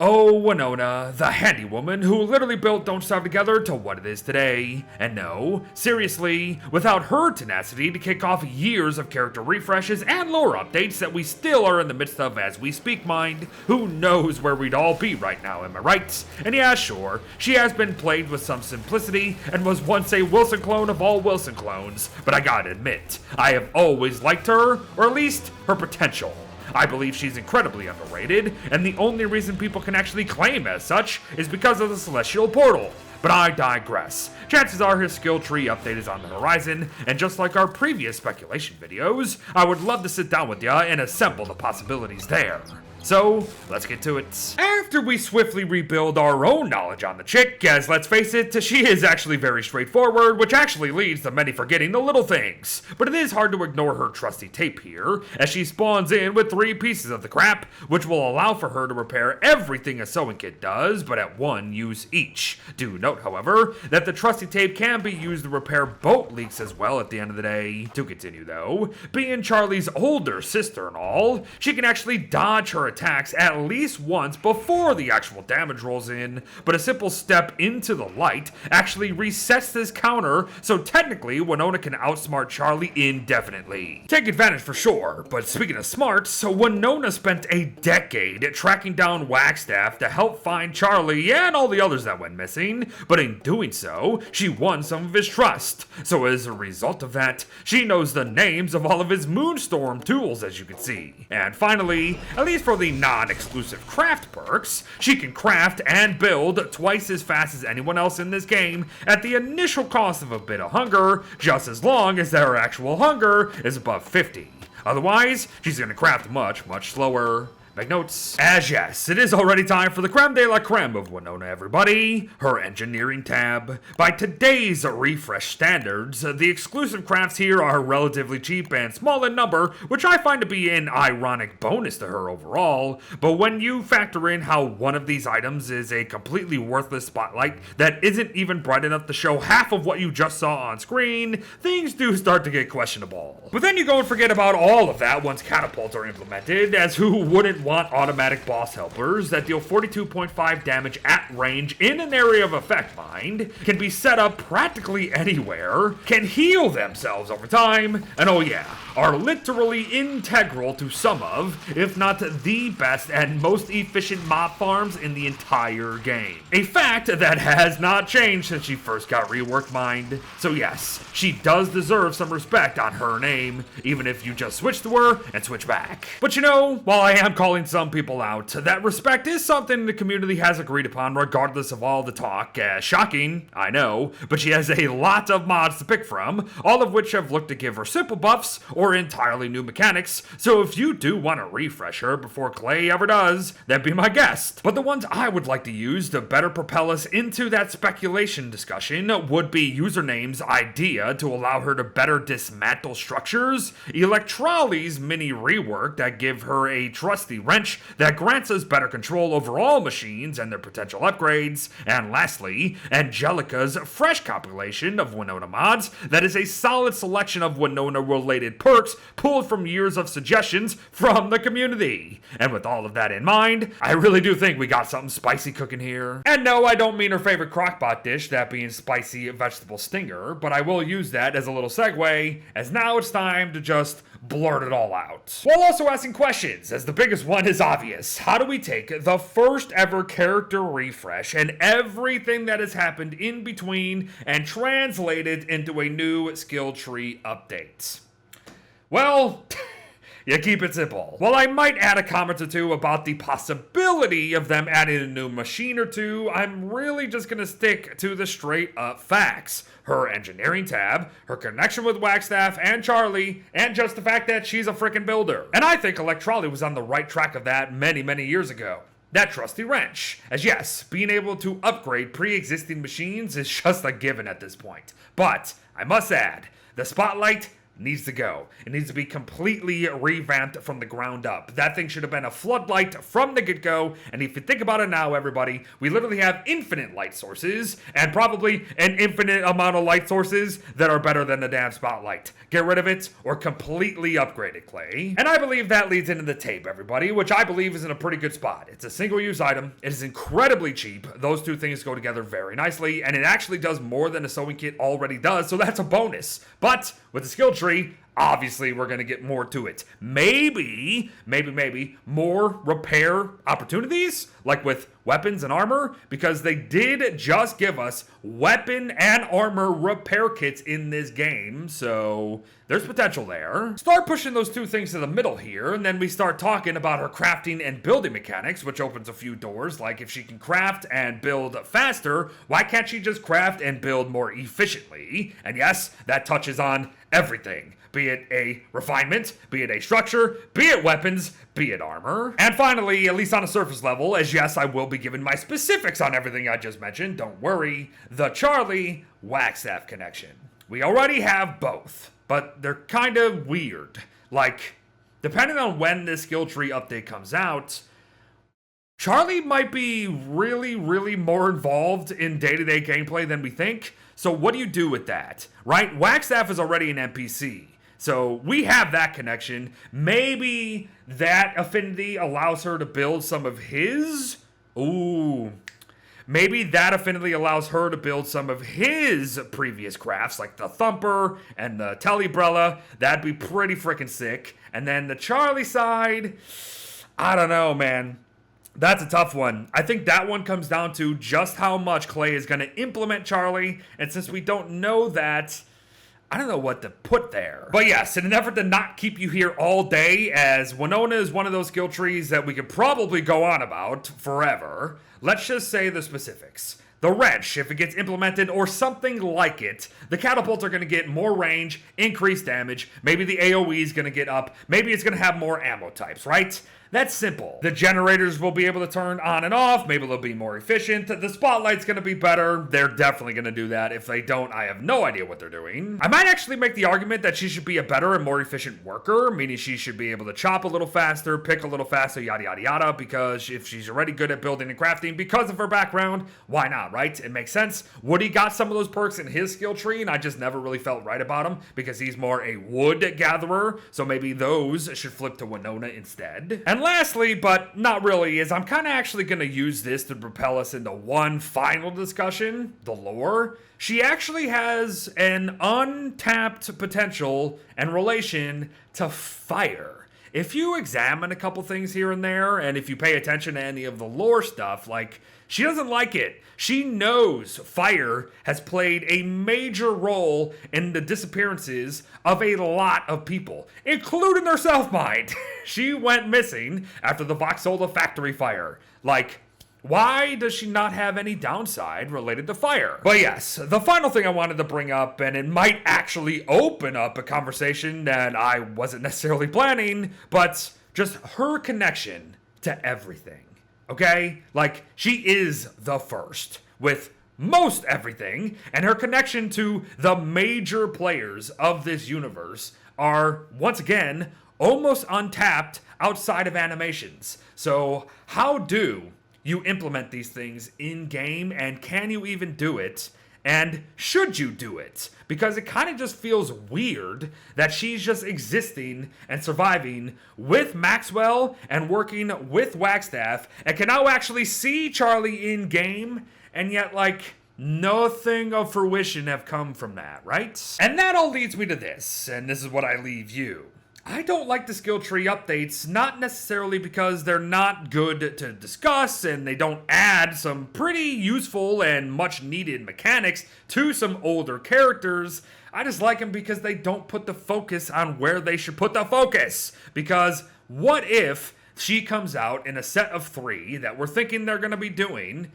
Oh, Winona, the handywoman who literally built Don't Starve Together to what it is today. And no, seriously, without her tenacity to kick off years of character refreshes and lore updates that we still are in the midst of as we speak, mind, who knows where we'd all be right now, am I right? And yeah, sure, she has been plagued with some simplicity and was once a Wilson clone of all Wilson clones, but I gotta admit, I have always liked her, or at least her potential. I believe she's incredibly underrated, and the only reason people can actually claim as such is because of the Celestial Portal. But I digress. Chances are his skill tree update is on the horizon, and just like our previous speculation videos, I would love to sit down with ya and assemble the possibilities there. So, let's get to it. After we swiftly rebuild our own knowledge on the chick, as let's face it, she is actually very straightforward, which actually leads to many forgetting the little things. But it is hard to ignore her trusty tape here, as she spawns in with 3 pieces of the crap, which will allow for her to repair everything a sewing kit does, but at 1 use each. Do note, however, that the trusty tape can be used to repair boat leaks as well at the end of the day. To continue though, being Charlie's older sister and all, she can actually dodge her attacks at least once before the actual damage rolls in, but a simple step into the light actually resets this counter, so technically Winona can outsmart Charlie indefinitely. Take advantage for sure, but speaking of smart, so Winona spent a decade tracking down Wagstaff to help find Charlie and all the others that went missing, but in doing so, she won some of his trust. So as a result of that, she knows the names of all of his Moonstorm tools, as you can see. And finally, at least for the non-exclusive craft perks, she can craft and build twice as fast as anyone else in this game at the initial cost of a bit of hunger, just as long as their actual hunger is above 50. Otherwise, she's gonna craft much, much slower. Make notes. As yes, it is already time for the creme de la creme of Winona, everybody. Her engineering tab. By today's refresh standards, the exclusive crafts here are relatively cheap and small in number, which I find to be an ironic bonus to her overall. But when you factor in how one of these items is a completely worthless spotlight that isn't even bright enough to show half of what you just saw on screen, things do start to get questionable. But then you go and forget about all of that once catapults are implemented, as who wouldn't want automatic boss helpers that deal 42.5 damage at range in an area of effect, mind, can be set up practically anywhere, can heal themselves over time, and oh yeah, are literally integral to some of, if not the best and most efficient mob farms in the entire game. A fact that has not changed since she first got reworked, mind. So yes, she does deserve some respect on her name, even if you just switch to her and switch back. But you know, while I am calling some people out, that respect is something the community has agreed upon regardless of all the talk. Shocking, I know, but she has a lot of mods to pick from, all of which have looked to give her simple buffs or entirely new mechanics, so if you do want to refresh her before Clay ever does, then be my guest. But the ones I would like to use to better propel us into that speculation discussion would be Username's idea to allow her to better dismantle structures, Electrolly's mini rework that give her a trusty wrench that grants us better control over all machines and their potential upgrades, and lastly, Angelica's fresh compilation of Winona mods that is a solid selection of Winona-related perks pulled from years of suggestions from the community. And with all of that in mind, I really do think we got something spicy cooking here. And no, I don't mean her favorite crockpot dish, that being spicy vegetable stinger, but I will use that as a little segue, as now it's time to just blurt it all out. While also asking questions, as the biggest one is obvious. How do we take the first ever character refresh and everything that has happened in between and translate it into a new skill tree update? Well, you keep it simple. While I might add a comment or two about the possibility of them adding a new machine or two, I'm really just gonna stick to the straight up facts. Her engineering tab, her connection with Wagstaff and Charlie, and just the fact that she's a frickin' builder. And I think Electrolly was on the right track of that many, many years ago. That trusty wrench. As yes, being able to upgrade pre-existing machines is just a given at this point. But, I must add, the spotlight needs to go. It needs to be completely revamped from the ground up. That thing should have been a floodlight from the get-go, and if you think about it now, everybody, we literally have infinite light sources, and probably an infinite amount of light sources that are better than the damn spotlight. Get rid of it, or completely upgrade it, Clay. And I believe that leads into the tape, everybody, which I believe is in a pretty good spot. It's a single-use item. It is incredibly cheap. Those two things go together very nicely, and it actually does more than a sewing kit already does, so that's a bonus. But with the skill tree, obviously we're going to get more to it. Maybe more repair opportunities, like with weapons and armor, because they did just give us weapon and armor repair kits in this game, so there's potential there. Start pushing those two things to the middle here, and then we start talking about her crafting and building mechanics, which opens a few doors, like if she can craft and build faster, why can't she just craft and build more efficiently? And yes, that touches on everything. Be it a refinement, be it a structure, be it weapons, be it armor. And finally, at least on a surface level, as yes, I will be giving my specifics on everything I just mentioned, don't worry, the Charlie Wagstaff connection. We already have both, but they're kind of weird. Like, depending on when this skill tree update comes out, Charlie might be really more involved in day-to-day gameplay than we think. So what do you do with that, right? Wagstaff is already an NPC. So we have that connection. Maybe that affinity allows her to build some of his. Ooh. Maybe that affinity allows her to build some of his previous crafts, like the Thumper and the Telebrella. That'd be pretty freaking sick. And then the Charlie side, I don't know, man. That's a tough one. I think that one comes down to just how much Clay is going to implement Charlie. And since we don't know that, I don't know what to put there. But yes, in an effort to not keep you here all day, as Winona is one of those skill trees that we could probably go on about forever, let's just say the specifics. The wrench, if it gets implemented, or something like it, the catapults are going to get more range, increased damage, maybe the AoE is going to get up, maybe it's going to have more ammo types, right? That's simple. The generators will be able to turn on and off. Maybe they'll be more efficient. The spotlight's going to be better. They're definitely going to do that. If they don't, I have no idea what they're doing. I might actually make the argument that she should be a better and more efficient worker, meaning she should be able to chop a little faster, pick a little faster, yada, yada, yada, because if she's already good at building and crafting because of her background, why not, right? It makes sense. Woody got some of those perks in his skill tree, and I just never really felt right about him because he's more a wood gatherer, so maybe those should flip to Winona instead. And lastly, but not really, is I'm kind of actually going to use this to propel us into one final discussion, the lore. She actually has an untapped potential and relation to fire. If you examine a couple things here and there, and if you pay attention to any of the lore stuff, like, she doesn't like it. She knows fire has played a major role in the disappearances of a lot of people, including herself, mind. She went missing after the Voxola factory fire. Like, why does she not have any downside related to fire? But yes, the final thing I wanted to bring up, and it might actually open up a conversation that I wasn't necessarily planning, but just her connection to everything. Okay? Like, she is the first with most everything, and her connection to the major players of this universe are, once again, almost untapped outside of animations. So, how do you implement these things in-game, and can you even do it? And should you do it? Because it kind of just feels weird that she's just existing and surviving with Maxwell and working with Wagstaff and can now actually see Charlie in-game, and yet, like, nothing of fruition have come from that, right? And that all leads me to this, and this is what I leave you. I don't like the skill tree updates, not necessarily because they're not good to discuss and they don't add some pretty useful and much needed mechanics to some older characters. I just like them because they don't put the focus on where they should put the focus. Because what if she comes out in a set of 3 that we're thinking they're going to be doing?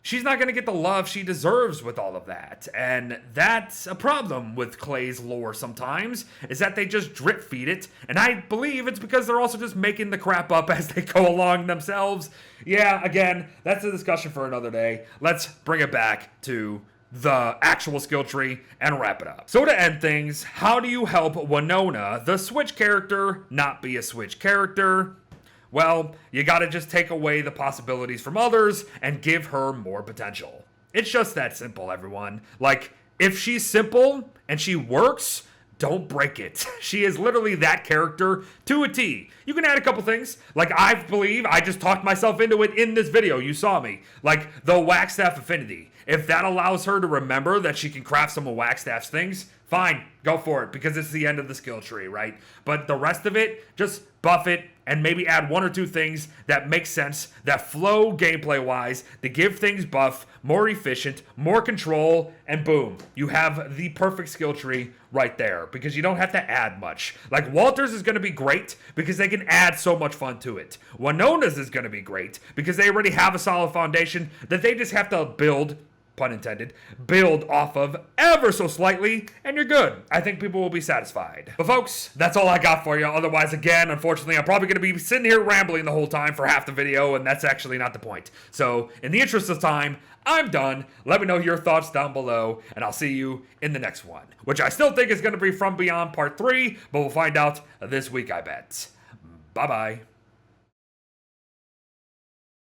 She's not going to get the love she deserves with all of that. And that's a problem with Clay's lore sometimes, is that they just drip feed it. And I believe it's because they're also just making the crap up as they go along themselves. Yeah, again, that's a discussion for another day. Let's bring it back to the actual skill tree and wrap it up. So to end things, how do you help Winona, the Switch character, not be a Switch character? Well, you gotta just take away the possibilities from others and give her more potential. It's just that simple, everyone. Like, if she's simple and she works, don't break it. She is literally that character to a T. You can add a couple things. Like, I believe I just talked myself into it in this video. You saw me. Like, the Wagstaff affinity. If that allows her to remember that she can craft some of Wagstaff's things, fine, go for it, because it's the end of the skill tree, right? But the rest of it, just buff it and maybe add one or two things that make sense, that flow gameplay-wise, to give things buff, more efficient, more control, and boom, you have the perfect skill tree right there, because you don't have to add much. Like, Walter's is going to be great because they can add so much fun to it. Winona's is going to be great because they already have a solid foundation that they just have to build, pun intended, build off of ever so slightly, and you're good. I think people will be satisfied. But folks, that's all I got for you. Otherwise, again, unfortunately, I'm probably going to be sitting here rambling the whole time for half the video, and that's actually not the point. So, in the interest of time, I'm done. Let me know your thoughts down below, and I'll see you in the next one, which I still think is going to be From Beyond Part 3, but we'll find out this week, I bet. Bye-bye.